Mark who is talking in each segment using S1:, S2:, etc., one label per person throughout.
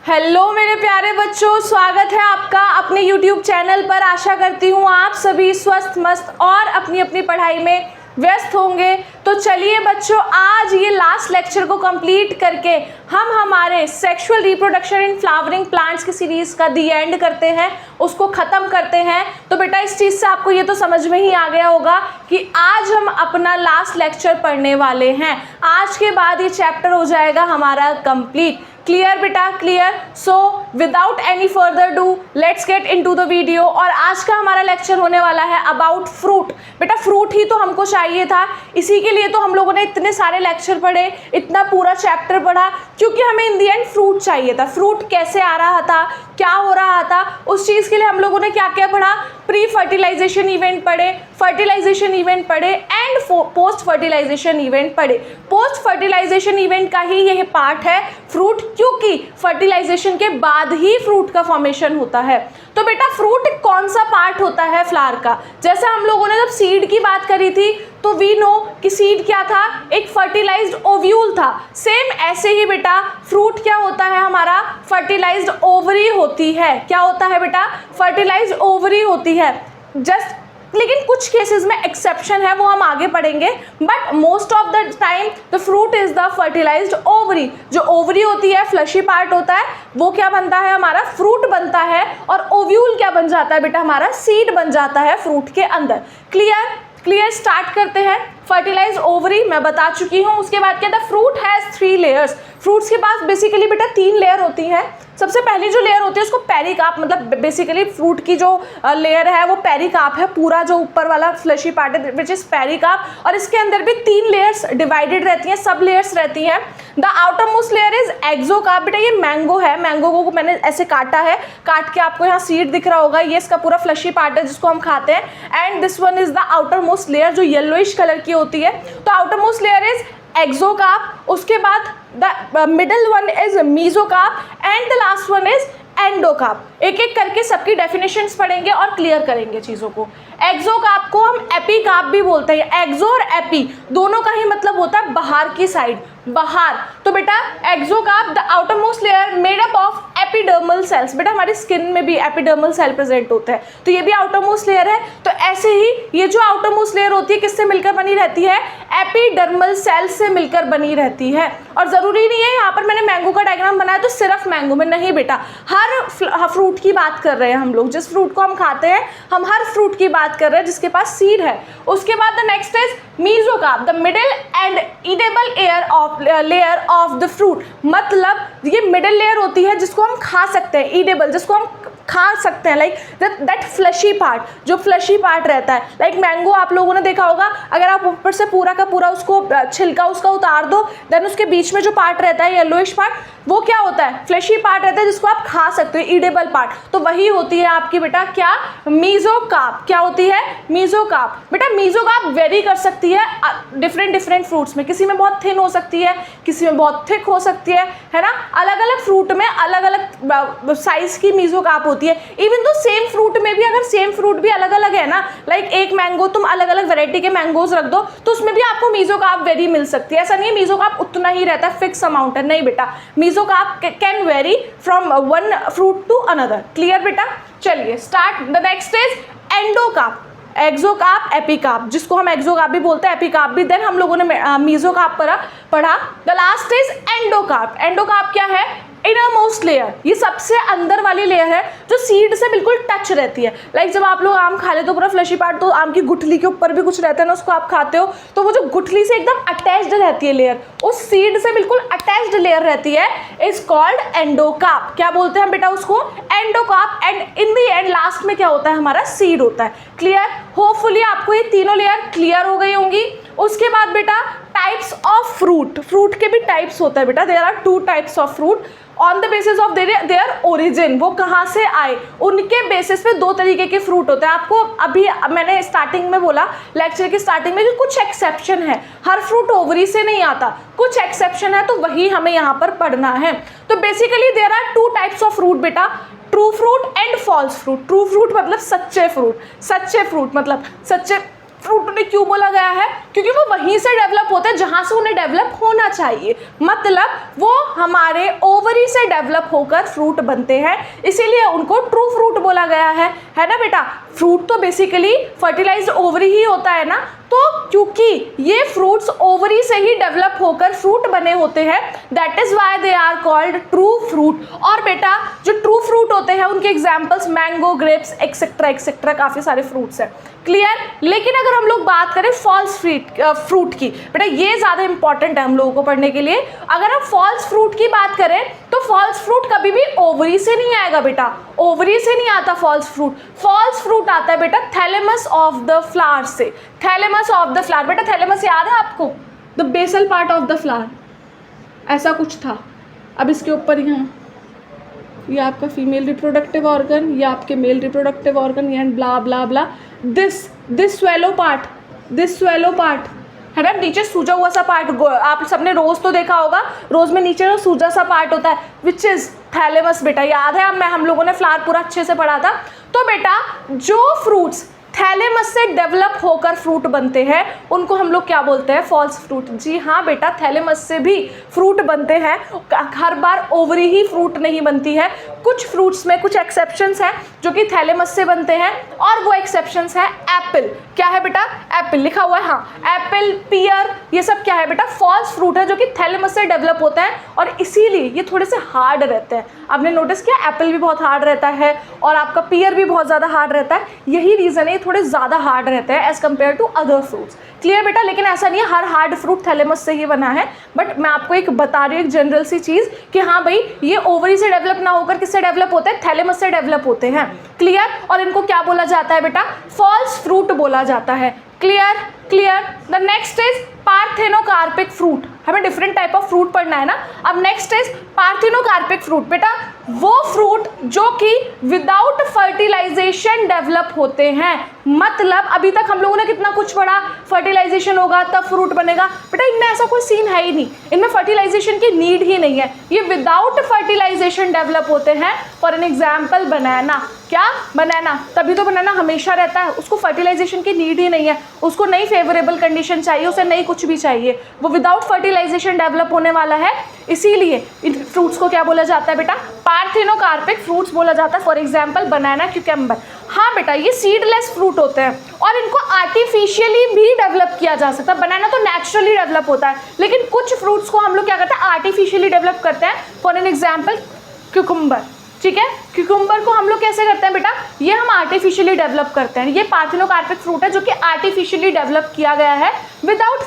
S1: Hello मेरे प्यारे बच्चों, स्वागत है आपका अपने YouTube चैनल पर। आशा करती हूँ आप सभी स्वस्थ मस्त और अपनी अपनी पढ़ाई में व्यस्त होंगे। तो चलिए बच्चों, आज ये लास्ट लेक्चर को कंप्लीट करके हम हमारे sexual reproduction in flowering plants की सीरीज का दी एंड करते हैं, उसको ख़त्म करते हैं। तो बेटा इस चीज़ से आपको ये तो समझ में ही आ गया होगा कि आज हम अपना लास्ट लेक्चर पढ़ने वाले हैं। आज के बाद ये चैप्टर हो जाएगा हमारा कंप्लीट। क्लियर बेटा, clear. So without any further do let's get into the video. और आज का हमारा लेक्चर होने वाला है अबाउट फ्रूट। बेटा फ्रूट ही तो हमको चाहिए था, इसी के लिए तो हम लोगों ने इतने सारे लेक्चर पढ़े, इतना पूरा चैप्टर पढ़ा, क्योंकि हमें इन दी एंड फ्रूट चाहिए था। फ्रूट कैसे आ रहा था, क्या हो रहा था, उस चीज़ के लिए हम लोगों ने क्या क्या पढ़ा। प्री फर्टिलाइजेशन इवेंट पढ़े, फर्टिलाइजेशन इवेंट पढ़े एंड पोस्ट फर्टिलाइजेशन इवेंट पढ़े। पोस्ट फर्टिलाइजेशन इवेंट का ही यह पार्ट है फ्रूट, क्योंकि फर्टिलाइजेशन के बाद ही फ्रूट का फॉर्मेशन होता है। तो बेटा फ्रूट कौन सा पार्ट होता है फ्लावर का? जैसे हम लोगों ने जब सीड की बात करी थी तो वी नो कि सीड क्या था, एक फर्टिलाइज्ड ओव्यूल था। सेम ऐसे ही बेटा फ्रूट क्या होता है हमारा, फर्टिलाइज्ड ओवरी होती है। क्या होता है बेटा? फर्टिलाइज्ड ओवरी होती है। जस्ट लेकिन कुछ केसेस में एक्सेप्शन है, वो हम आगे पढ़ेंगे, but most of the time the fruit is the fertilized ovary. जो ओवरी होती है, फ्लशी पार्ट होता है, वो क्या बनता है हमारा, फ्रूट बनता है। और ओव्यूल क्या बन जाता है बेटा, हमारा सीड बन जाता है फ्रूट के अंदर। Clear clear. स्टार्ट करते हैं। फर्टिलाइज ओवरी मैं बता चुकी हूँ। उसके बाद क्या था, फ्रूट हैज़ 3 लेयर्स। फ्रूट्स के पास बेसिकली बेटा 3 लेयर होती हैं। सबसे पहली जो लेयर होती है उसको पेरिकाप, मतलब बेसिकली फ्रूट की जो लेयर है वो पेरिकाप है। पूरा जो ऊपर वाला फ्लशी पार्ट है विच इज पेरिकाप, और इसके अंदर भी 3 लेयर्स डिवाइडेड रहती हैं, सब लेयर्स रहती हैं। The outer most layer is एक्सोकार्प। बेटा ये मैंगो है, मैंगो को मैंने ऐसे काटा है, काट के आपको यहाँ सीड दिख रहा होगा, ये इसका पूरा फ्लशी पार्ट है जिसको हम खाते हैं। And this one is the outer most layer जो येलोइश कलर की होती है। तो आउटर मोस्ट लेयर इज एक्सोकार्प। उसके बाद the middle one is mesocarp and the last one is endocarp. एक एक करके सबकी डेफिनेशंस पढ़ेंगे और क्लियर करेंगे चीज़ों को। एक्सोकार्प को हम एपिकार्प भी बोलते हैं। एक्सो और एपी दोनों का ही मतलब होता है बाहर की साइड, बाहर। तो बेटा एक्सोकार्प the outer most layer made up of epidermal cells. बेटा हमारी स्किन में भी एपिडर्मल सेल प्रेजेंट होते हैं, तो ये भी आउटर मोस्ट लेयर है। तो ऐसे ही ये जो आउटर मोस्ट लेयर होती है किससे मिलकर बनी रहती है, एपिडर्मल सेल्स से मिलकर बनी रहती है। और ज़रूरी नहीं है यहाँ पर मैंने मैंगो का डायग्राम बनाया तो सिर्फ मैंगो में, नहीं बेटा, हर फ्रूट की बात कर रहे हैं हम लोग। जिस फ्रूट को हम खाते हैं हम हर फ्रूट की बात कर रहे हैं जिसके पास सीड है। उसके बाद the next is mesocarp, the middle and edible layer of the fruit. मतलब ये मिडिल लेयर होती है जिसको हम खा सकते हैं, ईडेबल जिसको हम खा सकते हैं, लाइक दैट फ्लशी पार्ट, जो फ्लशी पार्ट रहता है। लाइक मैंगो आप लोगों ने देखा होगा, अगर आप ऊपर से पूरा का पूरा उसको छिलका उसका उतार दो, देन उसके बीच में जो पार्ट रहता है येलोइश पार्ट, वो क्या होता है, फ्लशी पार्ट रहता है जिसको आप खा सकते हो, ईडेबल पार्ट। तो वही होती है आपकी बेटा क्या, मीजोकार्प। क्या होती है, मीजोकार्प। बेटा मीजोकार्प वेरी कर सकती है डिफरेंट फ्रूट्स में, किसी में बहुत थिन हो सकती है, किसी में बहुत थिक हो सकती है ना। अलग अलग फ्रूट में अलग अलग साइज की मीजोकार्प होती है। इवन तो सेम फ्रूट में भी, अगर सेम फ्रूट भी अलग अलग है ना, लाइक एक मैंगो तुम अलग अलग वैरायटी के मैंगोज रख दो तो उसमें भी आपको मीजोकार्प वेरी मिल सकती है। ऐसा नहीं है मीजोकार्प उतना ही रहता है, फिक्स अमाउंट है, नहीं बेटा, mesocarp can vary from one fruit to another. Clear बेटा। चलिए start. The next is endocarp. Exocarp, epicarp, जिसको हम एक्सोकार्प भी बोलते हैं, एपिकार्प भी। देन हम लोगों ने मीजोकार्प पढ़ा। The last is endocarp. Endocarp क्या है, इनर मोस्ट लेयर, ये सबसे अंदर वाली लेयर है जो सीड से बिल्कुल टच रहती है। लाइक जब आप लोग आम खा लेते हो पूरा फ्लशी पार्ट, तो आम की गुठली के ऊपर भी कुछ रहता है ना, उसको आप खाते हो तो वो जो गुठली से एकदम अटैच्ड रहती है लेयर, उस सीड से बिल्कुल अटैच्ड लेयर रहती है, इज कॉल्ड एंडोकार्प। क्या बोलते हैं बेटा उसको, endocarp. And in the and last में क्या होता है, हमारा सीड होता है। क्लियर। होपफुली आपको ये तीनों लेयर क्लियर हो गई होंगी। उसके बाद बेटा टाइप्स ऑफ फ्रूट। फ्रूट के भी टाइप्स होता है बेटा, there are 2 types of fruit on the basis of their origin. वो कहाँ से आए उनके बेसिस पे 2 तरीके के फ्रूट होते हैं। आपको अभी मैंने स्टार्टिंग में बोला, लेक्चर की स्टार्टिंग में, कि कुछ एक्सेप्शन है, हर फ्रूट ओवरी से नहीं आता, कुछ एक्सेप्शन है, तो वही हमें यहाँ पर पढ़ना है। तो basically there are 2 types of fruit बेटा, true fruit and false fruit. True fruit मतलब सच्चे फ्रूट, सच्चे फ्रूट मतलब सच्चे फ्रूट उन्हें क्यों बोला गया है? क्योंकि वो वहीं से डेवलप होते हैं जहाँ से उन्हें डेवलप होना चाहिए, मतलब वो हमारे ओवरी से डेवलप होकर फ्रूट बनते हैं, इसीलिए उनको ट्रू फ्रूट बोला गया है ना बेटा। फ्रूट तो बेसिकली फर्टिलाइज्ड ओवरी ही होता है ना, तो क्योंकि ये फ्रूट्स ओवरी से ही डेवलप होकर फ्रूट बने होते हैं, that is why they are called true fruit. और बेटा जो ट्रू फ्रूट होते हैं उनके एग्जाम्पल्स मैंगो, ग्रेप्स एक्सेट्रा काफ़ी सारे फ्रूट्स हैं, क्लियर। लेकिन अगर हम लोग बात करें फॉल्स फ्रूट की, बेटा ये ज़्यादा इंपॉर्टेंट है हम लोगों को पढ़ने के लिए। अगर हम फॉल्स फ्रूट की बात करें तो फॉल्स फ्रूट कभी भी ओवरी से नहीं आएगा बेटा, ओवरी से नहीं आता फॉल्स फ्रूट। फॉल्स फ्रूट आता है बेटा थैलेमस ऑफ द फ्लावर से, थैलेमस ऑफ द फ्लावर। बेटा थैलेमस याद है आपको, the basal part of the flower, ऐसा कुछ था। अब इसके ऊपर यहाँ ये आपका फीमेल रिप्रोडक्टिव ऑर्गन, ये आपके male reproductive organ, and blah blah blah. This swallow part है ना, नीचे सूजा हुआ सा पार्ट। आप सबने रोज तो देखा होगा, रोज में नीचे सूजा सा पार्ट होता है, विच इज थैलेमस। बेटा याद है, हम लोगों ने फ्लावर पूरा अच्छे से पढ़ा था। तो बेटा जो फ्रूट्स थैलेमस से डेवलप होकर फ्रूट बनते हैं उनको हम लोग क्या बोलते हैं? False fruit. जी हाँ बेटा, थैलेमस से भी फ्रूट बनते हैं, हर बार ओवरी ही फ्रूट नहीं बनती है। कुछ फ्रूट्स में कुछ एक्सेप्शंस हैं जो कि थैलेमस से बनते हैं, और वो एक्सेप्शंस है एप्पल। क्या है बेटा? एप्पल लिखा हुआ है, हाँ, एप्पल, पियर, ये सब क्या है बेटा? फॉल्स फ्रूट है जो कि थैलेमस से डेवलप होता है, और इसीलिए ये थोड़े से हार्ड रहते हैं। आपने नोटिस किया एप्पल भी बहुत हार्ड रहता है और आपका पियर भी बहुत ज़्यादा हार्ड रहता है, यही रीज़न है, थोड़े ज़्यादा हार्ड रहते हैं as compare to other fruits. Clear बेटा? लेकिन ऐसा नहीं है हर हार्ड फ्रूट थैलेमस से ही बना है, बट मैं आपको एक बता रही हूँ एक जनरल सी चीज़ कि हाँ भाई ये ओवरी से डेवलप ना होकर किससे डेवलप होते हैं? थैलेमस से डेवलप होते हैं। क्लियर? और इनको क्या बोला जाता है बेटा? फॉल्स फ्रूट बोला जाता है। Clear? The next is parthenocarpic fruit. हमें डिफरेंट टाइप ऑफ फ्रूट पढ़ना है ना। अब नेक्स्ट इज पार्थेनोकार्पिक फ्रूट। बेटा वो फ्रूट जो कि विदाउट फर्टिलाइजेशन डेवलप होते हैं, मतलब अभी तक हम लोगों ने कितना कुछ पढ़ा, फर्टिलाइजेशन होगा तब फ्रूट बनेगा। बेटा इनमें ऐसा कोई सीन है ही नहीं, इनमें फर्टिलाइजेशन की नीड ही नहीं है, ये विदाउट फर्टिलाइजेशन डेवलप होते हैं। फॉर एन एग्जाम्पल बनाना। क्या? बनाना। तभी तो बनाना हमेशा रहता है, उसको फर्टिलाइजेशन की नीड ही नहीं है, उसको नई फेवरेबल कंडीशन चाहिए, उसे नई कुछ भी चाहिए, वो विदाउट फर्टिलाइजेशन डेवलप होने वाला है। इसीलिए इन फ्रूट्स को क्या बोला जाता है बेटा? पार्थेनोकार्पिक फ्रूट्स बोला जाता है। For example banana, cucumber. हाँ बेटा ये सीडलेस फ्रूट होते हैं और इनको आर्टिफिशियली भी डेवलप किया जा सकता है। बनाना तो नेचुरली डेवलप होता है, लेकिन कुछ फ्रूट्स को हम लोग क्या करते हैं? आर्टिफिशियली डेवलप करते हैं। For an example cucumber. ठीक है, क्यूकम्बर को हम लोग कैसे करते हैं बेटा? ये हम आर्टिफिशियली डेवलप करते हैं। ये पार्थेनोकार्पिक फ्रूट है जो कि आर्टिफिशियली डेवलप किया गया है without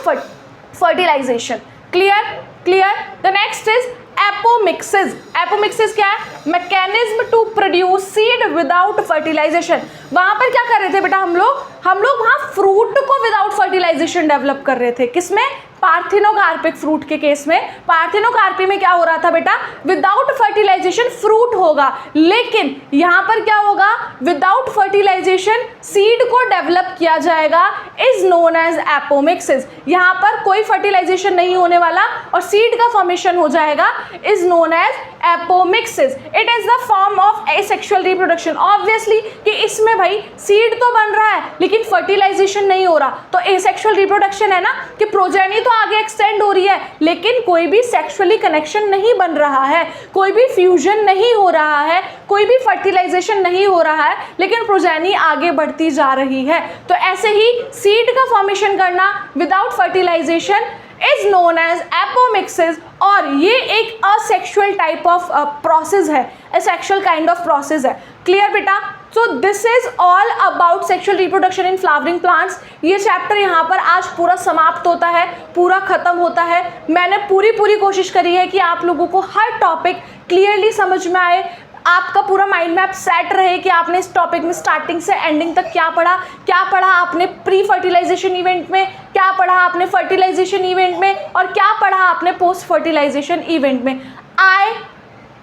S1: fertilization. Clear? The next is apomixis. Apomixis क्या है? Mechanism to produce seed without fertilization. वहां पर क्या कर रहे थे बेटा हम लोग वहां फ्रूट को विदाउट फर्टिलाइजेशन डेवलप कर रहे थे। किसमें? पार्थेनोकार्पिक फ्रूट के केस में। पार्थेनोकार्पी में क्या हो रहा था बेटा? विदाउट फर्टिलाइजेशन फ्रूट होगा, लेकिन यहाँ पर क्या होगा? विदाउट फर्टिलाइजेशन सीड को डेवलप किया जाएगा, इज नोन एज एपोमिक्सिस। यहाँ पर कोई फर्टिलाइजेशन नहीं होने वाला और सीड का फॉर्मेशन हो जाएगा, is known as apomixis. It is the form of asexual reproduction. Obviously कि इसमें भाई सीड तो बन रहा है लेकिन फर्टिलाइजेशन नहीं हो रहा, तो एसेक्सुअल रिप्रोडक्शन है ना, कि प्रोजेनी तो आगे एक्सटेंड हो रही है लेकिन कोई भी सेक्सुअली कनेक्शन नहीं बन रहा है, कोई भी फ्यूजन नहीं हो रहा है, कोई भी फर्टिलाइजेशन नहीं हो रहा है, लेकिन प्रोजेनी आगे बढ़ती जा रही है। तो ऐसे ही सीड का फॉर्मेशन करना without fertilization is known as apomixis, और ये एक असेक्सुअल टाइप ऑफ प्रोसेस है, असेक्सुअल काइंड ऑफ प्रोसेस है। क्लियर बेटा? So this is all about sexual reproduction in flowering plants. ये चैप्टर यहाँ पर आज पूरा समाप्त होता है, पूरा खत्म होता है। मैंने पूरी कोशिश करी है कि आप लोगों को हर टॉपिक क्लियरली समझ में आए, आपका पूरा माइंड मैप सेट रहे कि आपने इस टॉपिक में स्टार्टिंग से एंडिंग तक क्या पढ़ा आपने प्री फर्टिलाइजेशन इवेंट में, क्या पढ़ा आपने फर्टिलाइजेशन इवेंट में, और क्या पढ़ा आपने पोस्ट फर्टिलाइजेशन इवेंट में। I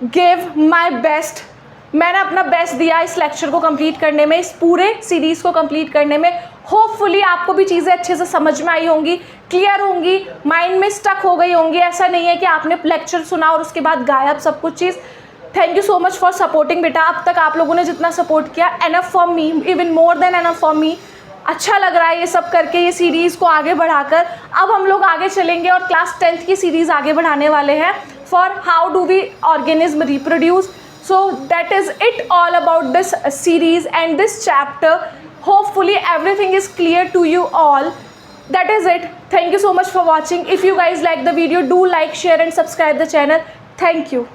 S1: give my best. मैंने अपना बेस्ट दिया इस लेक्चर को कंप्लीट करने में, इस पूरे सीरीज़ को कंप्लीट करने में। होपफुली आपको भी चीज़ें अच्छे से समझ में आई होंगी, क्लियर होंगी, माइंड में स्टक हो गई होंगी। ऐसा नहीं है कि आपने लेक्चर सुना और उसके बाद गायब सब कुछ चीज़। Thank you so much for supporting बेटा। अब तक आप लोगों ने जितना सपोर्ट किया, enough for me, even more than enough for me. अच्छा लग रहा है ये सब करके, ये सीरीज़ को आगे बढ़ाकर। अब हम लोग आगे चलेंगे और क्लास 10th की सीरीज़ आगे बढ़ाने वाले हैं for how do we organism reproduce. So that is it all about this series and this chapter. Hopefully everything is clear to you all. That is it. Thank you so much for watching. If you guys like the video, do like, share and subscribe the channel. Thank you.